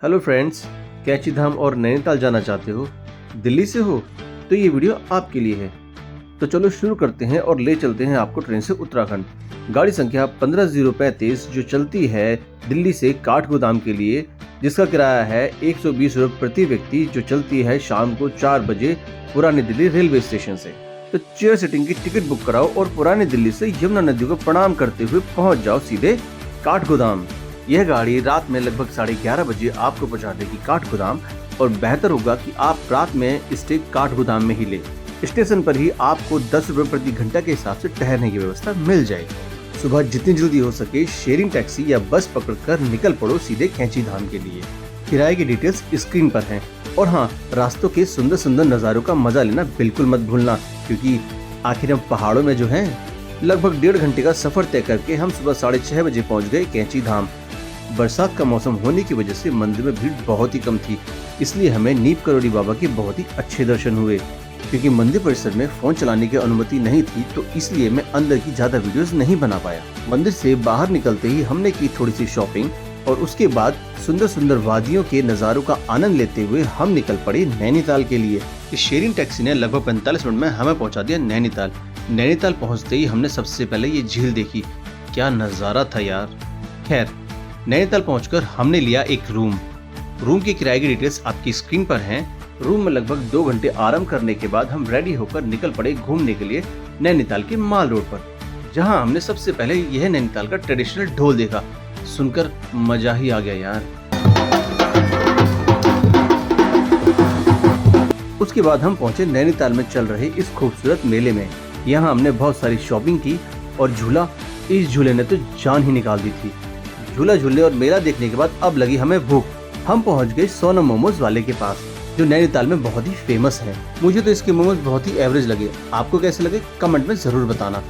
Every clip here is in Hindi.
हेलो फ्रेंड्स, कैंची धाम और नैनीताल जाना चाहते हो? दिल्ली से हो तो ये वीडियो आपके लिए है। तो चलो शुरू करते हैं और ले चलते हैं आपको ट्रेन से उत्तराखंड। गाड़ी संख्या 15035 जो चलती है दिल्ली से काठगोदाम के लिए, जिसका किराया है 120 रुपये प्रति व्यक्ति, जो चलती है शाम को 4 बजे पुरानी दिल्ली रेलवे स्टेशन से। तो चेयर सीटिंग की टिकट बुक कराओ और पुरानी दिल्ली से यमुना नदी को प्रणाम करते हुए पहुंच जाओ सीधे काठगोदाम। यह गाड़ी रात में लगभग 11:30 बजे आपको पहुंचा देगी काठगोदाम, और बेहतर होगा कि आप रात में स्टे काठगोदाम में ही लें। स्टेशन पर ही आपको 10 रुपये प्रति घंटा के हिसाब से ठहरने की व्यवस्था मिल जाएगी। सुबह जितनी जल्दी हो सके शेयरिंग टैक्सी या बस पकड़कर निकल पड़ो सीधे कैंची धाम के लिए। किराए की डिटेल्स स्क्रीन पर हैं। और हाँ, रास्तों के सुंदर सुंदर नज़ारों का मजा लेना बिल्कुल मत भूलना, क्योंकि आखिर हम पहाड़ों में जो हैं। लगभग 1.5 घंटे का सफर तय करके हम सुबह 6:30 बजे पहुंच गए कैंची धाम। बरसात का मौसम होने की वजह से मंदिर में भीड़ बहुत ही कम थी, इसलिए हमें नीम करोड़ी बाबा के बहुत ही अच्छे दर्शन हुए। क्योंकि मंदिर परिसर में फोन चलाने की अनुमति नहीं थी, तो इसलिए मैं अंदर की ज्यादा वीडियोस नहीं बना पाया। मंदिर से बाहर निकलते ही हमने की थोड़ी सी शॉपिंग, और उसके बाद सुंदर सुंदर वादियों के नज़ारों का आनंद लेते हुए हम निकल पड़े नैनीताल के लिए। इस शेयरिंग टैक्सी ने लगभग 45 मिनट में हमें पहुंचा दिया नैनीताल। नैनीताल पहुंचते ही हमने सबसे पहले ये झील देखी। क्या नज़ारा था यार। खैर, नैनीताल पहुंचकर हमने लिया एक रूम की किराए की डिटेल्स आपकी स्क्रीन पर हैं। रूम में लगभग 2 घंटे आराम करने के बाद हम रेडी होकर निकल पड़े घूमने के लिए नैनीताल के माल रोड पर, जहां हमने सबसे पहले यह नैनीताल का ट्रेडिशनल ढोल देखा। सुनकर मजा ही आ गया यार। उसके बाद हम पहुंचे नैनीताल में चल रहे इस खूबसूरत मेले में। यहाँ हमने बहुत सारी शॉपिंग की और झूला। इस झूले ने तो जान ही निकाल दी थी। झूला झूलने और मेला देखने के बाद अब लगी हमें भूख। हम पहुंच गए सोनम मोमोज वाले के पास, जो नैनीताल में बहुत ही फेमस है। मुझे तो इसके मोमोज बहुत ही एवरेज लगे। आपको कैसे लगे कमेंट में जरूर बताना।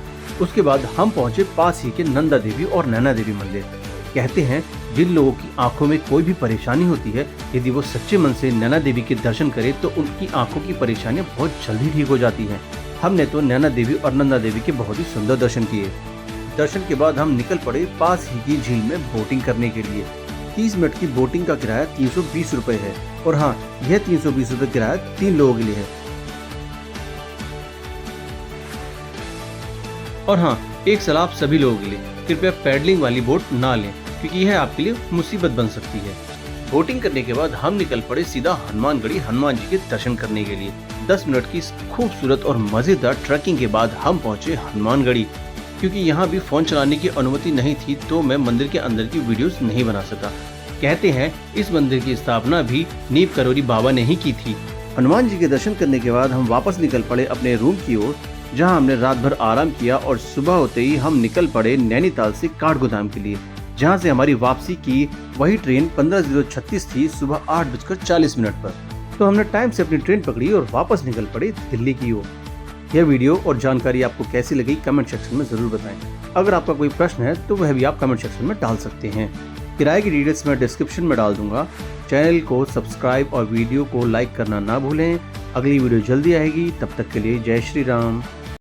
उसके बाद हम पहुंचे पास ही के नंदा देवी और नैना देवी मंदिर। कहते हैं जिन लोगों की आंखों में कोई भी परेशानी होती है, यदि वो सच्चे मन से नैना देवी के दर्शन करे तो उनकी आंखों की परेशानियां बहुत जल्दी ठीक हो जाती हैं। हमने तो नैना देवी और नंदा देवी के बहुत ही सुंदर दर्शन किए। दर्शन के बाद हम निकल पड़े पास ही की झील में बोटिंग करने के लिए। 30 मिनट की बोटिंग का किराया 320 रुपए है। और हाँ, यह 320 रुपए किराया 3 लोगों के लिए है। और हाँ, एक सलाह आप सभी लोगों के लिए, कृपया पैडलिंग वाली बोट ना लें, क्योंकि यह आपके लिए मुसीबत बन सकती है। बोटिंग करने के बाद हम निकल पड़े सीधा हनुमानगढ़ी हनुमान जी के दर्शन करने के लिए। 10 मिनट की खूबसूरत और मजेदार ट्रैकिंग के बाद हम पहुंचे हनुमानगढ़ी। क्योंकि यहाँ भी फोन चलाने की अनुमति नहीं थी, तो मैं मंदिर के अंदर की वीडियोस नहीं बना सका। कहते हैं इस मंदिर की स्थापना भी नीम करोड़ी बाबा ने ही की थी। हनुमान जी के दर्शन करने के बाद हम वापस निकल पड़े अपने रूम की ओर, जहां हमने रात भर आराम किया, और सुबह होते ही हम निकल पड़े नैनीताल से काठगोदाम के लिए, जहां से हमारी वापसी की वही ट्रेन 15:36 थी, सुबह 8:40 पर। तो हमने टाइम से अपनी ट्रेन पकड़ी और वापस निकल पड़े दिल्ली की ओर। यह वीडियो और जानकारी आपको कैसी लगी कमेंट सेक्शन में जरूर बताएं। अगर आपका कोई प्रश्न है तो वह भी आप कमेंट सेक्शन में डाल सकते हैं। किराए की डिटेल्स मैं डिस्क्रिप्शन में डाल दूंगा। चैनल को सब्सक्राइब और वीडियो को लाइक करना ना भूलें। अगली वीडियो जल्दी आएगी, तब तक के लिए जय श्री राम।